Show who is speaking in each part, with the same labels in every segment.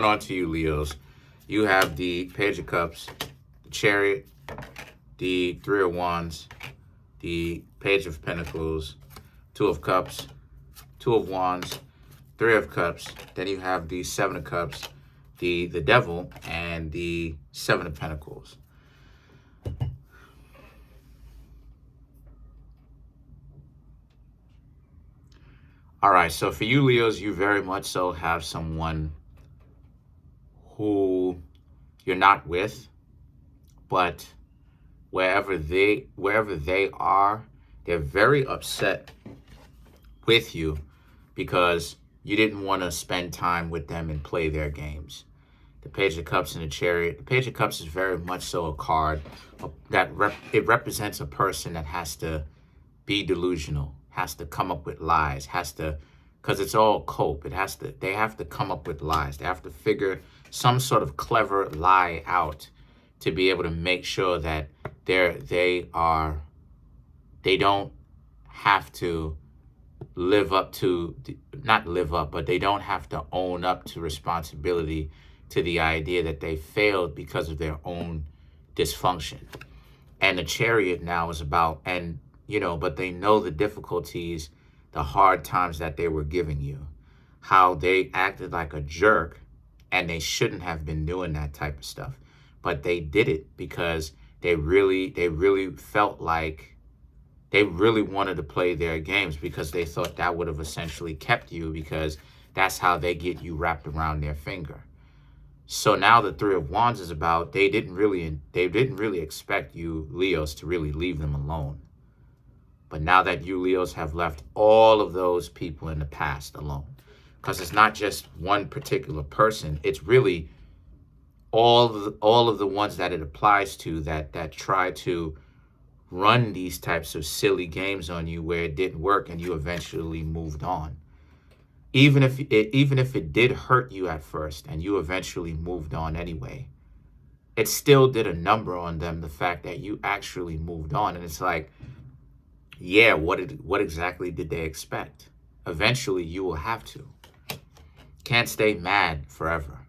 Speaker 1: On to you, Leos. You have the Page of Cups, the Chariot, the Three of Wands, the Page of Pentacles, Two of Cups, Two of Wands, Three of Cups. Then you have the Seven of Cups, the Devil, and the Seven of Pentacles. All right, so for you, Leos, you very much so have someone who you're not with, but wherever they are, they're very upset with you because you didn't want to spend time with them and play their games. The Page of Cups and the Chariot. The Page of Cups is very much so a card that it represents a person that has to be delusional, has to come up with lies, because it's all cope. They have to come up with lies. They have to figure some sort of clever lie out to be able to make sure that they don't have to but they don't have to own up to responsibility to the idea that they failed because of their own dysfunction. And the Chariot now is about, but they know the difficulties, the hard times that they were giving you, how they acted like a jerk, and they shouldn't have been doing that type of stuff. But they did it because they really felt like they really wanted to play their games because they thought that would have essentially kept you, because that's how they get you wrapped around their finger. So now the Three of Wands is about, they didn't really expect you, Leos, to really leave them alone. But now that you, Leos, have left all of those people in the past alone, because it's not just one particular person, it's really all of the ones that it applies to that try to run these types of silly games on you where it didn't work and you eventually moved on. Even if it did hurt you at first and you eventually moved on anyway, it still did a number on them, the fact that you actually moved on. And it's like, yeah, what exactly did they expect? Eventually you will have to. Can't stay mad forever.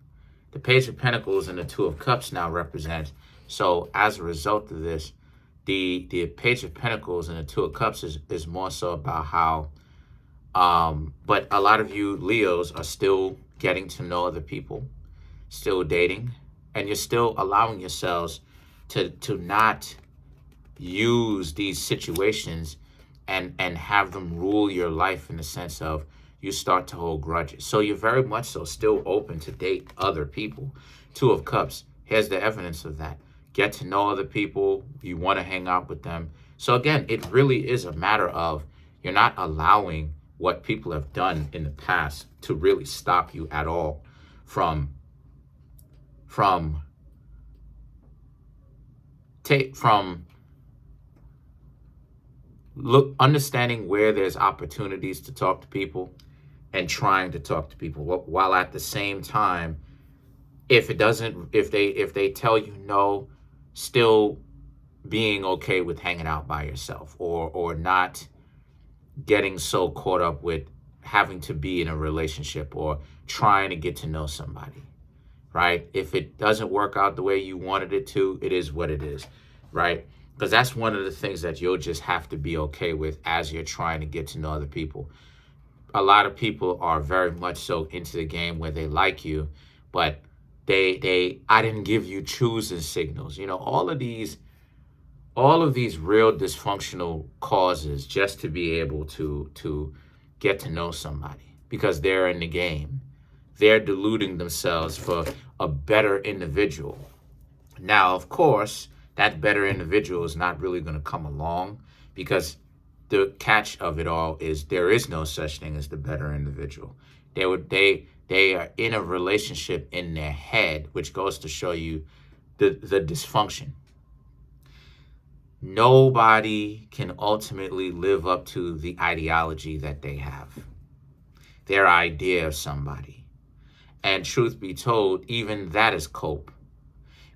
Speaker 1: The Page of Pentacles and the Two of Cups now represent, so as a result of this, the Page of Pentacles and the Two of Cups is more so about how, but a lot of you Leos are still getting to know other people, still dating, and you're still allowing yourselves to not use these situations and have them rule your life in the sense of you start to hold grudges. So you're very much so still open to date other people. Two of Cups, here's the evidence of that. Get to know other people. You want to hang out with them. So again, it really is a matter of you're not allowing what people have done in the past to really stop you at all from understanding where there's opportunities to talk to people and trying to talk to people, while at the same time, if they tell you no, still being okay with hanging out by yourself, or not getting so caught up with having to be in a relationship or trying to get to know somebody, right? If it doesn't work out the way you wanted it to, it is what it is, right? Because that's one of the things that you'll just have to be okay with as you're trying to get to know other people. A lot of people are very much so into the game where they like you, but I didn't give you choosing signals. All of these real dysfunctional causes just to be able to get to know somebody because they're in the game. They're deluding themselves for a better individual. Now, of course, that better individual is not really going to come along, because the catch of it all is there is no such thing as the better individual. They are in a relationship in their head, which goes to show you the dysfunction. Nobody can ultimately live up to the ideology that they have, their idea of somebody. And truth be told, even that is cope.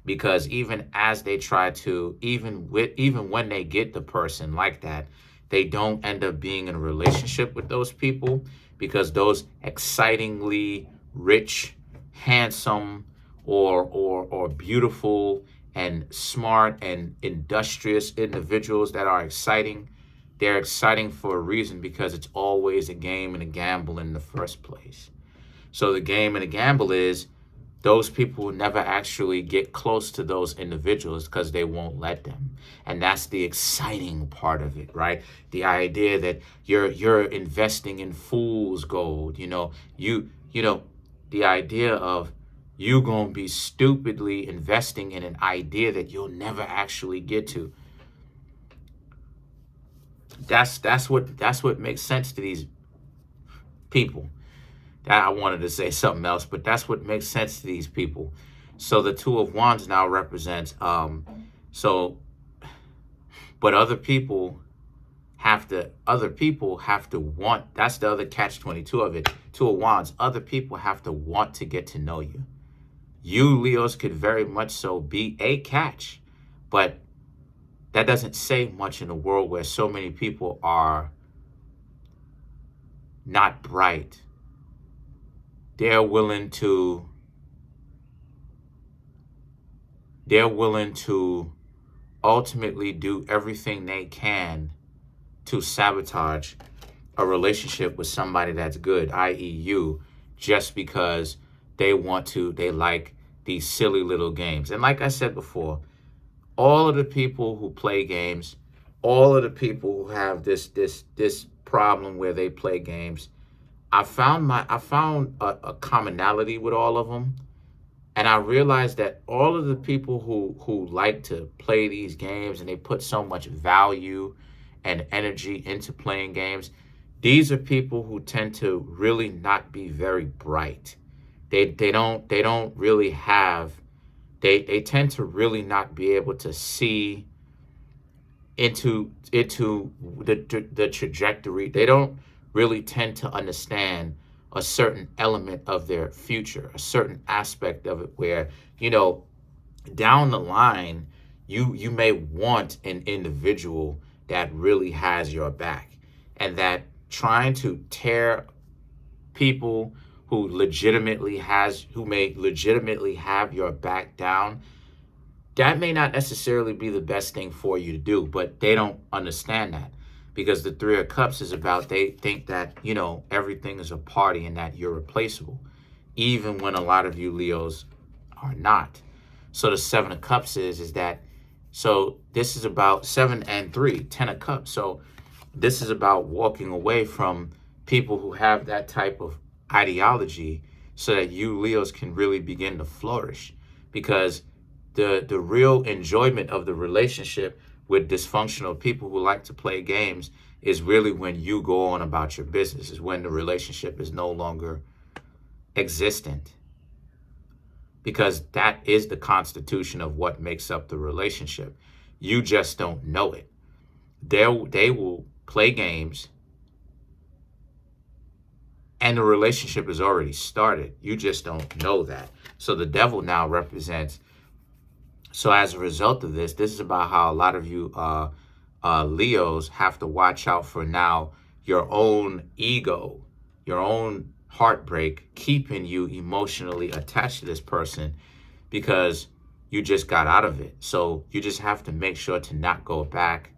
Speaker 1: Because even as they try to, even when they get the person like that, they don't end up being in a relationship with those people, because those excitingly rich, handsome or beautiful and smart and industrious individuals that are exciting. They're exciting for a reason, because it's always a game and a gamble in the first place. So the game and the gamble is those people will never actually get close to those individuals because they won't let them. And that's the exciting part of it, right? The idea that you're investing in fool's gold, the idea of you gonna be stupidly investing in an idea that you'll never actually get to. That's what makes sense to these people. I wanted to say something else, but that's what makes sense to these people. So the Two of Wands now represents but other people have to want. That's the other catch-22 of it. Two of Wands, other people have to want to get to know you. You Leos could very much so be a catch, but that doesn't say much in a world where so many people are not bright. They're willing to ultimately do everything they can to sabotage a relationship with somebody that's good, i.e. you, just because they like these silly little games. And like I said before, all of the people who play games, all of the people who have this problem where they play games, I found a commonality with all of them. And I realized that all of the people who like to play these games and they put so much value and energy into playing games, these are people who tend to really not be very bright. They don't really have, they tend to really not be able to see into the trajectory. They don't really tend to understand a certain element of their future, a certain aspect of it where, down the line, you may want an individual that really has your back, and that trying to tear people who may legitimately have your back down, that may not necessarily be the best thing for you to do, but they don't understand that. Because the Three of Cups is about, they think that, everything is a party and that you're replaceable, even when a lot of you Leos are not. So the Seven of Cups is that, so this is about 7 and 3, 10 of Cups. So this is about walking away from people who have that type of ideology so that you Leos can really begin to flourish. Because the real enjoyment of the relationship with dysfunctional people who like to play games is really when you go on about your business, is when the relationship is no longer existent. Because that is the constitution of what makes up the relationship. You just don't know it. They will play games and the relationship is already started. You just don't know that. So the devil now represents, so as a result of this is about how a lot of you Leos have to watch out for now your own ego, your own heartbreak, keeping you emotionally attached to this person because you just got out of it. So you just have to make sure to not go back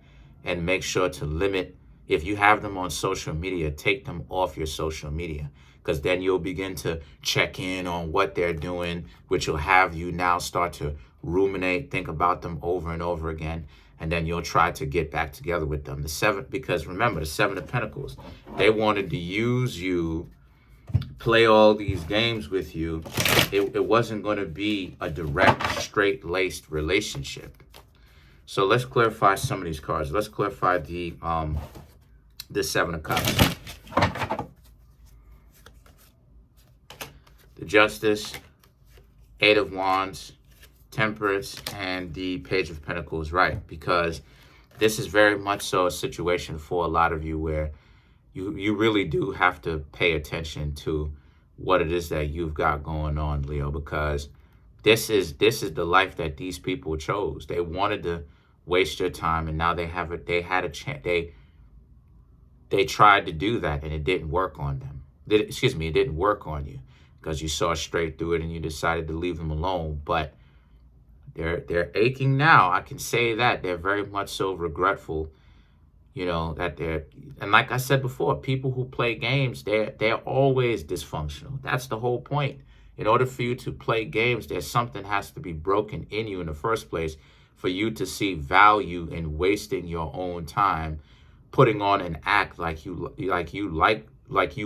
Speaker 1: and make sure to limit. If you have them on social media, take them off your social media, because then you'll begin to check in on what they're doing, which will have you now start to ruminate, think about them over and over again, and then you'll try to get back together with them. Because remember, the Seven of Pentacles, they wanted to use you, play all these games with you. It wasn't going to be a direct, straight-laced relationship. So let's clarify some of these cards. Let's clarify the Seven of Cups, the Justice, Eight of Wands, Temperance, and the Page of Pentacles, right? Because this is very much so a situation for a lot of you where you really do have to pay attention to what it is that you've got going on, Leo, because this is the life that these people chose. They wanted to waste your time, and now they had a chance. They tried to do that, and it didn't work on them. It didn't work on you, because you saw straight through it and you decided to leave them alone. But they're aching now. I can say that they're very much so regretful, that and like I said before, people who play games, they're always dysfunctional. That's the whole point. In order for you to play games, there's something has to be broken in you in the first place for you to see value in wasting your own time, putting on an act like you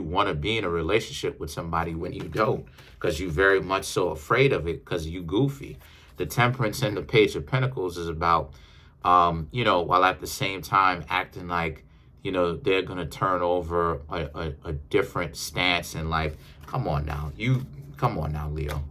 Speaker 1: want to be in a relationship with somebody when you don't, because you're very much so afraid of it because you goofy. The Temperance and the Page of Pentacles is about, while at the same time acting like, they're going to turn over a different stance in life. Come on now, Leo.